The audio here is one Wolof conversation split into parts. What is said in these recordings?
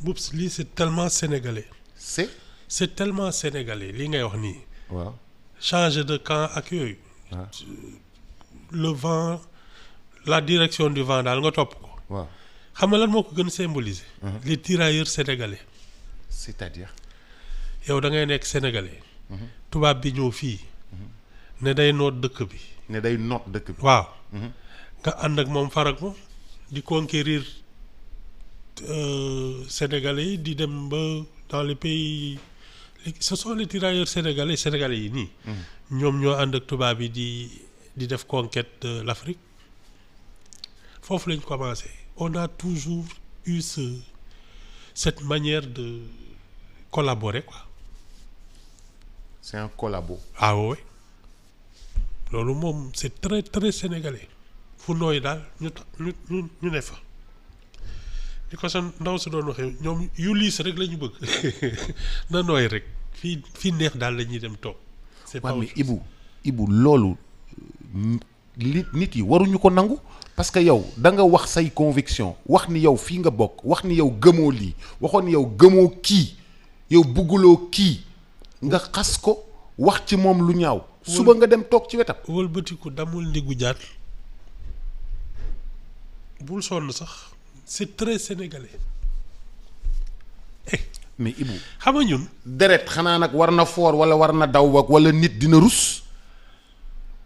Boups lii c'est tellement sénégalais. c'est tellement sénégalais li ngay wax nii. waaw changer de camp ak yooyu. waaw le vent la direction du vent daal nga topp ko. waaw xam nga lan moo ko gën symboliser. les tirailleurs sénégalais. c'est-à-dire. yow da ngay nekk sénégalais. tubaab bi ñëw fii. ne day noot dëkk bi. ne day noot dëkk bi. waaw. nga ànd ak moom farak moom di conquérir sénégalais yi di dem ba dans les pays ce sont les tirailleurs sénégalais yi nii. ñoom ñoo ànd ak tubaab yi di def conquête de l'Afrique foofu lañ commencé. On a toujours eu cette manière de collaborer quoi. C'est un collabo. Ah oui loolu moom c'est très très sénégalais fu nooy daal ñu ne fa li ko sa ndaw si doon waxee ñoom yu liis rek la ñu bëgg na nooy rek fii neex daal la ñuy dem toog. c'est pas mais Ibou loolu nit yi waruñu ko nangu parce que yow da nga wax say conviction wax ni yow fii nga bokk wax ni yow gëmoo lii waxoon ni yow gëmoo kii yow bugguloo kii nga xas ko wax ci moom lu ñaaw. suba nga dem toog ci wetam. wëlbatiku damul ndiggu jaat bul sonn sax c'est très sénégalais. mais Ibou xam nga ñun. deret xanaa nag war na foor wala war na daw wala nit dina rus.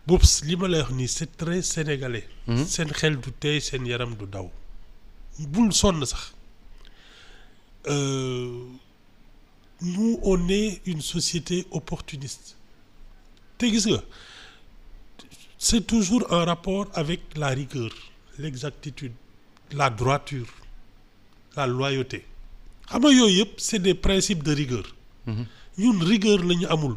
Boups li ma lay wax nii c'est très sénégalais. seen xel du tey seen yaram du daw. bul sonn sax nous on est une société opportuniste te gis nga c'est toujours en rapport avec la rigueur l'exactitude la droiture la loyauté xam nga yooyu yëpp c'est des principes de rigueur. ñun rigueur la ñu amul.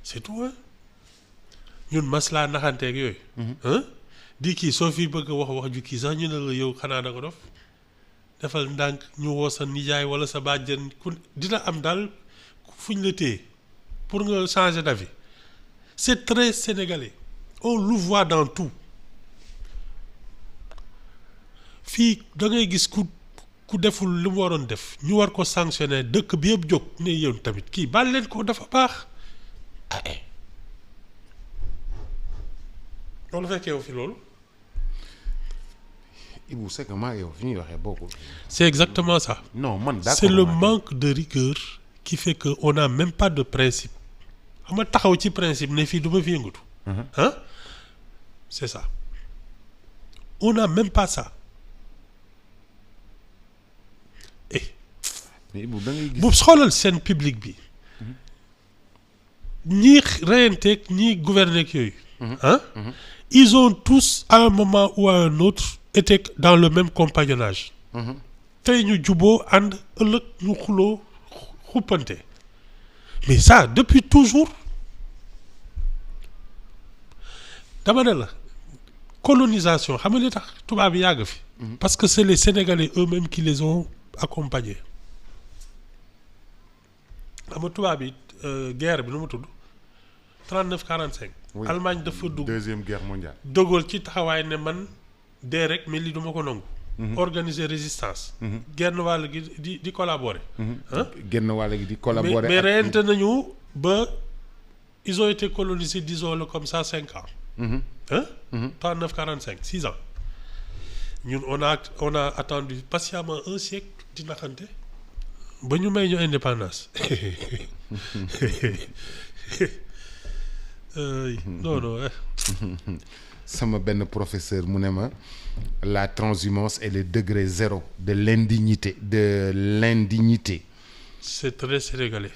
c'est tout hein ñun maslaa naxanteeg yooyu. di kii soo fi bëgg a wax ju kii sax ñu ne la yow xanaa da nga dof defal ndànk ñu woo sa nijaay wala sa bàjjen ku dina am daal fuñ la téye pour nga changer d'avis c'est très sénégalais on le voit dans tout fii da ngay gis ku deful li mu waroon def ñu war ko sanctionner dëkk bi yëpp jóg ne yow tamit kii baal leen ko dafa baax loolu fekkee yow fi loolu. Ibou c'est que maa yow fi ñuy waxee bokkul. c'est exactement ça. non man d'accord c'est le manque de rigueur qui fait que on n'a même pas de principe xam nga taxaw ci principe ne fii du ma fi yëngatu. c'est ça on n'a même pas ça. mais Ibou da ngay gis bu xoolal seen public bi ñii reyanteeg ñii gouverner ak yooyu. ils ont tous à un moment ou à un autre été dans le même compagnonnage. tey ñu juboo ànd ëllëg ñu xuloo xuppante mais ça depuis toujours dama ne la colonisation xam nga li tax tubaab yi yàgg fi. parce que c'est les Sénégalais eux-mêmes qui les ont accompagnés xam nga tubaab yi guerre bi nu mu tudd 39-45. oui Allemagne dafa dugg deuxième guerre mondiale. De Gaulle ci taxawaay ne man dee rek mais lii du ma ko nangu. organiser résistance. genn wàll gi di collaborer. genn wàll gi di collaborer. mais reyante nañu ba ils ont été colonisés disons-le comme ça 5 ans. 39-45 6 ans ñun on a attendu patiemment un siècle di naxante ba ñu may ñu indépendance. non. sama benn professeur mu ne ma la transhumance est le degré zéro de l'indignité. c'est très sénégalais.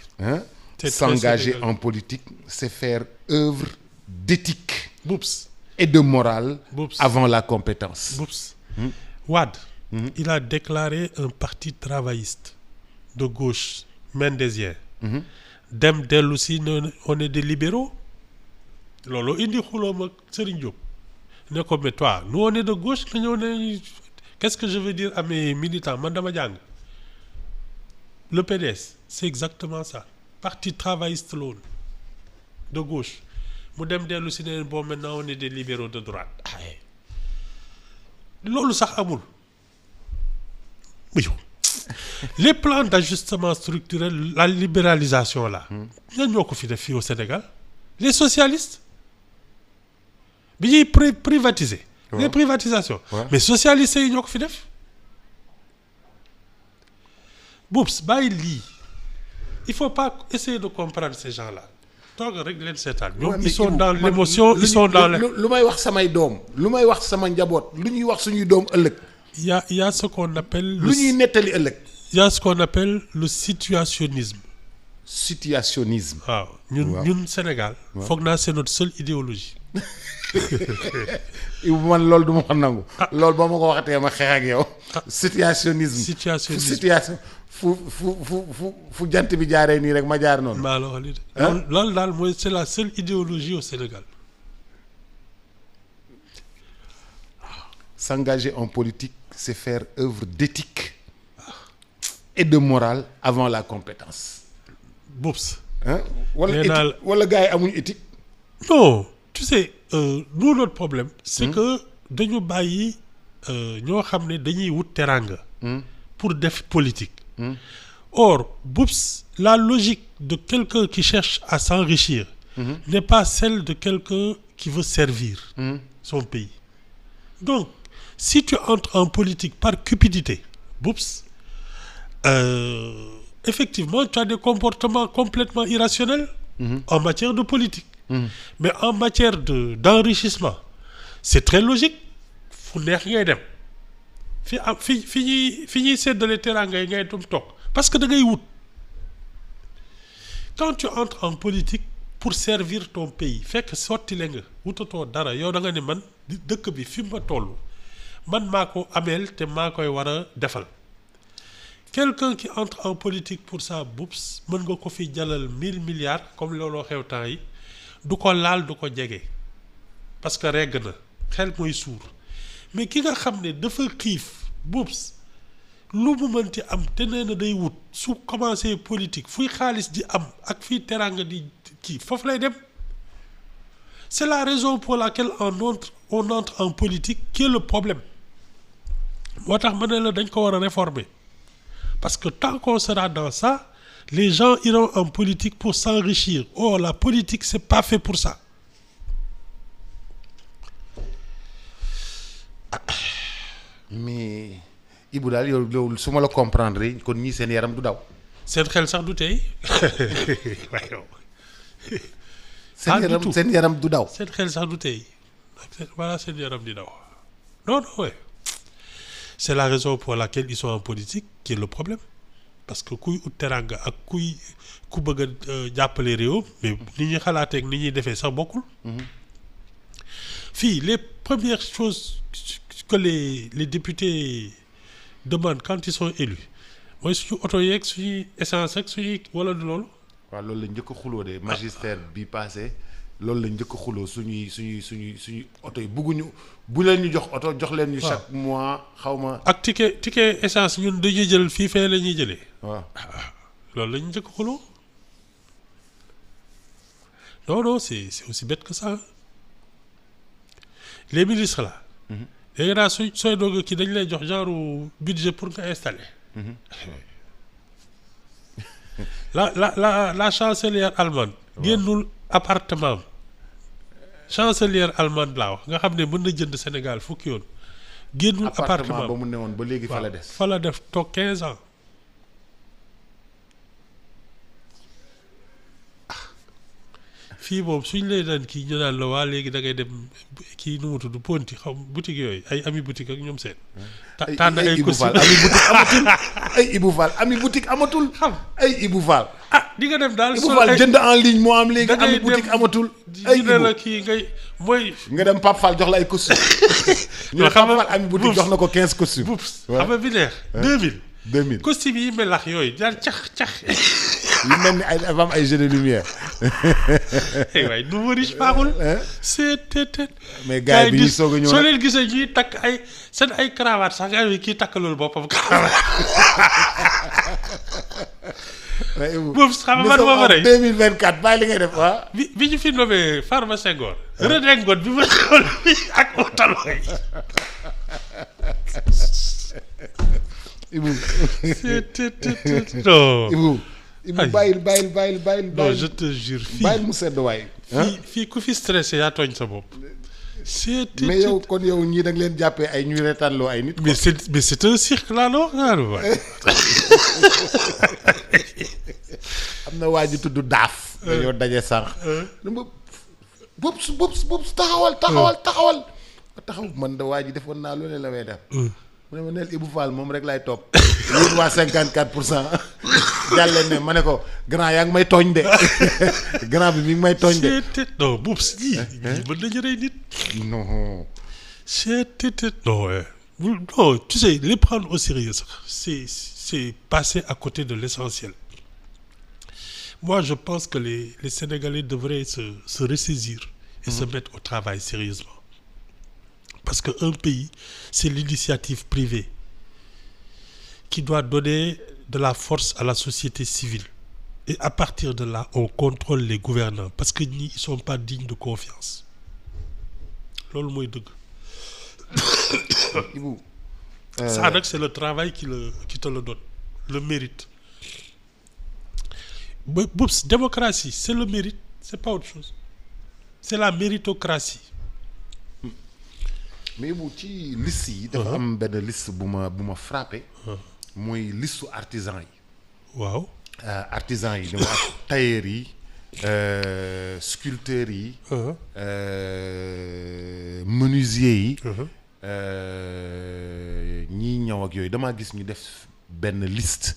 S'engager en politique c'est faire œuvre d'éthique. Boups. Et de morale. Boups. Avant la compétence. Boups. Wade. Il a déclaré un parti travailliste de gauche mendésien. dem dellu si on est des libéraux. loolu indi xuloom ak Serigne Diop ne ko mais toi nous on est de gauche nga ñëw ne qu'est-ce que je veux dire à mes militants man dama jàng le PDS c'est exactement ça parti travailliste la woon de gauche mu dem dellu si ne bon maintenant on est des libéraux de droite loolu sax amul muyu les plans d'ajustement structurel la libéralisation là ñan ñoo ko fi def fii au Sénégal les socialistes bi ñuy privatiser les privatisations mais socialistes yi ñoo ko fi def Boubs bàyyi lii il faut pas essayer de comprendre ces gens-là toog rek leen seetaan ñoom ils sont dans l'émotion ils sont dans lu may wax samay doom lu may wax sama njaboot lu ñuy wax suñuy doom ëllëg il y a ce qu'on appelle lu ñuy nettali ëllëg il y a ce qu'on appelle le situationnisme waaw ñun Sénégal foog naa c'est notre seule idéologie man loolu du ma ko nangu loolu ba ma ko waxatee ma xeex ak yow situation fu jant bi jaaree nii rek ma jaar noonu maa la wax lii de loolu daal mooy c'est la seule idéologie au Sénégal s'engager en politique c'est faire œuvre d'éthique et de morale avant la compétence Boubs wala gars yi amuñu éthique non tu sais nous notre problème c'est que dañu bàyyi ñoo xam ne dañuy wut teranga pour def politique or Boubs la logique de quelqu'un qui cherche à s'enrichir n'est pas celle de quelqu'un qui veut servir son pays donc si tu entres en politique par cupidité Boubs effectivement tu as des comportements complètement irrationnels en matière de politique mais en matière d'enrichissement c'est très logique fu neex ngay dem fi ñuy séddale teraanga ngay dem toog parce que da ngay wut quand tu entres en politique pour servir ton pays fekk sotti le nga wutatoo dara yow da nga ne man dëkk bi fi ma toll man maa ko ameel te maa koy war a defal quelqu'un qui entre en politique pour ça Boubs mën nga ko fi jalal 1000 milliards comme looloo xew temps yi du ko laal du ko jege parce que regg na xel mooy suur mais ki nga xam ne dafa xiif Boubs lu mu mënti am te nee na day wut su commencé politique fuy xaalis di am ak fii teraanga di kii foofu lay dem c'est la raison pour laquelle on entre en politique qui est le problème moo tax ma ne la dañ ko war a réformer parce que tant qu'on sera dans ça les gens iront en politique pour s'enrichir or la politique c'est pas fait pour ça mais Ibou daal yow su ma la comprendre kon ñii seen yaram du daw seen xel sax du tey waaye seen yaram du daw seen xel sax du tey voilà seen yaram di daw non ouais c'est la raison pour laquelle ils sont en politique qui est le problème parce que kuy ut teranga ak ku bëgg a jàppale réew mais ni ñuy xalaatee ak ni ñuy defee sax bokkul fii les premières choses que les députés demandent quand ils sont élus mooy suñu oto yeeg suñuy essence ak suñuy wala du loolu waaw loolu la njëkk a xuloo de magistère bi passé loolu la njëkk a xuloo suñuy oto yi bugguñu bu leen ñu jox oto jox leen ñu chaque mois xawma ak ticket essence ñun dañuy jël fii fee la ñuy jëlee waaw loolu la ñu njëkk a xuloo non c'est aussi bête que ça les ministres là léegi daal sooy doog kii dañ lay jox genre budget pour nga installer la chancelière allemande génnul appartement chancelière allemande laa wax nga xam ne mën na jënd Sénégal fukki yoon génnul appartement ba mu newoon ba léegi fa la des fa la def toog 15 ans fii moom suñ lay daan kii ñu naan la waa léegi da ngay dem kii nu mu tudd ponti xaw boutique yooyu ay ami boutique ak ñoom seen tànn ay costume ay Ibou Fall ami boutique amatul xam ay Ibou Fall di nga dem daal Ibou Fall jënd en ligne moo am léegi ami boutique amatul ay ne la kii ngay mooy nga dem Pape Fall jox la ay costume ñu xam Pape Fall ami boutique jox na ko 15 costume Boubs xam nga bi neex 2000 costume yi melax yooyu daan cax yu mel ni ay dafa am ay jeux de lumière waaye nouveau riche baaxul c'est mais gars yi bi ñuy soog a ñëw soo leen gisee ñuy takk ay seen ay cravate sax nga kii takk loolu boppam cravate boobu xam nga man moo ma rey 2024 bàyyi li ngay def waa bi ñu fi nommé Farba Senghor redingote bi ma xool ak otalo yi Ibou non. Ibou Ay. bàyyil Non, je te jure bàyyil mu sedd waay. fii ku fi stressé yaa tooñ sa bopp. mais yow kon yow ñii da nga leen jàppee ay ñuy reetaanloo ay nit. mais c'est un cirque laa la wax waay. am na waa ji tudd daaf. dañoo daje sànq. dama boobu taxawal man da waa ji defoon naa lu ne la may def. mu ne ma neel Ibou Fall moom rek laay topp. yéen waa 54% jàlle ne ma ne ko grand yaa ngi may tooñ de grand bi mi ngi may tooñ de. non boobu si mën nañu rey nit. non. Non, tu sais, les prendre au sérieux, c'est passer à côté de l'essentiel. Moi, je pense que les Sénégalais devraient se ressaisir et se mettre au travail sérieusement. Parce qu'un pays, c'est l'initiative privée qui doit donner de la force à la société civile. Et à partir de là, on contrôle les gouvernants parce qu'ils ne sont pas dignes de confiance. Loolu mooy dëgg. Ibou. Ça nag c'est le travail qui te le donne, le mérite. Boops, démocratie, c'est le mérite, c'est pas autre chose. C'est la méritocratie. mais Ibou ci liste yi. dafa am benn liste bu ma frappé. mooy listu artisan yi. waaw. artisan yi dama ak tailleur yi. sculpteurs yi. menuisier yi. ñiy ñëw ak yooyu damaa gis ñu def benn liste.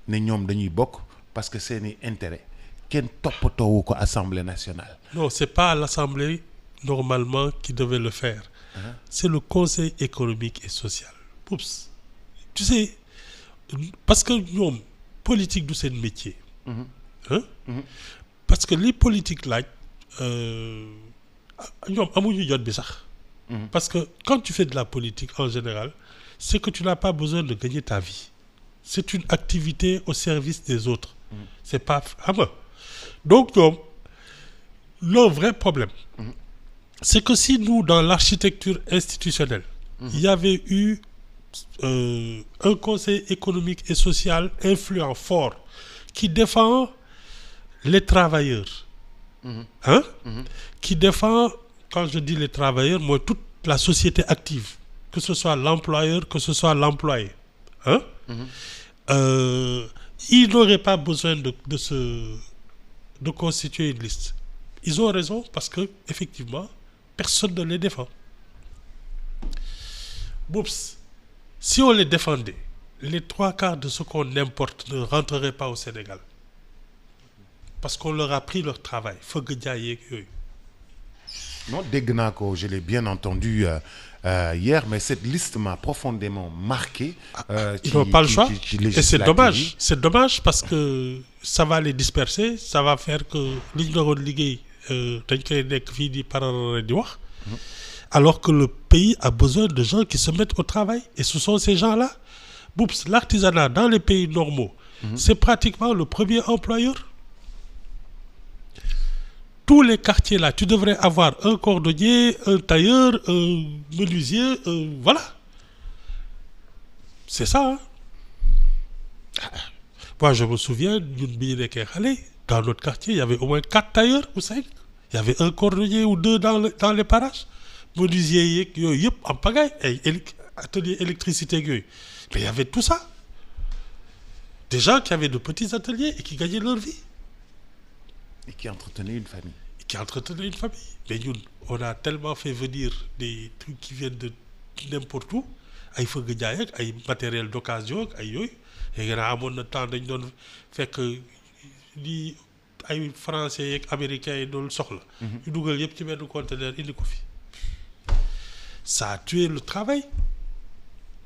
ne ñoom dañuy bokk parce que seeni intérêt kenn toppatoowu ko Assemblée nationale. Non, c'est pas l'Assemblée normalement qui devait le faire. C'est le Conseil économique et social. Oups. Tu sais, parce que ñoom politique du seen métier. Parce que les politiques laaj ñoom amuñu jot bi sax. Parce que quand tu fais de la politique en général, c'est que tu n'as pas besoin de gagner ta vie. C'est une activité au service des autres. C'est pas xam nga. Donc ñoom le vrai problème, c'est que si nous, dans l'architecture institutionnelle, il y avait eu un conseil économique et social influent, fort, qui défend les travailleurs, qui défend, quand je dis les travailleurs, moi, toute la société active, que ce soit l'employeur, que ce soit l'employé, ils n'auraient pas besoin de constituer une liste. Ils ont raison parce que, effectivement, personne ne les défend. Boups, si on les défendait, les 3/4 de ce qu'on importe ne rentreraient pas au Sénégal. Parce qu'on leur a pris leur travail. Fëgg jaay yeeg yooyu. Non, dégg naa ko, je l'ai bien entendu hier, mais cette liste m'a profondément marqué. Ils n'ont pas le choix. Et c'est dommage. C'est dommage parce que ça va les disperser, ça va faire que li ñu doon liggéey dañ koy nekk fii di parare di wax. Alors que le pays a besoin de gens qui se mettent au travail. Et ce sont ces gens-là. Boups, l'artisanat dans les pays normaux, c'est pratiquement le premier employeur. Tous les quartiers là, tu devrais avoir un cordonnier, un tailleur, un menuisier, voilà. C'est ça. Moi, je me souviens, dans notre quartier, il y avait au moins 4 tailleurs ou 5. Il y avait un cordonnier ou 2 dans les parages. Menuisier, en pagaille, atelier électricité. Mais il y avait tout ça. Des gens qui avaient de petits ateliers et qui gagnaient leur vie. Et qui entretenait une famille. Mais nous, on a tellement fait venir des trucs qui viennent de n'importe où. Ay fëgg jaay ak ay matériel d'occasion ak ay yooyu. Et gën a amoon na temps dañ doon fekk li ay français yeeg américains yi doon soxla. ñu dugal yëpp ci benn conteneur indi ko fi. Ça a tué le travail.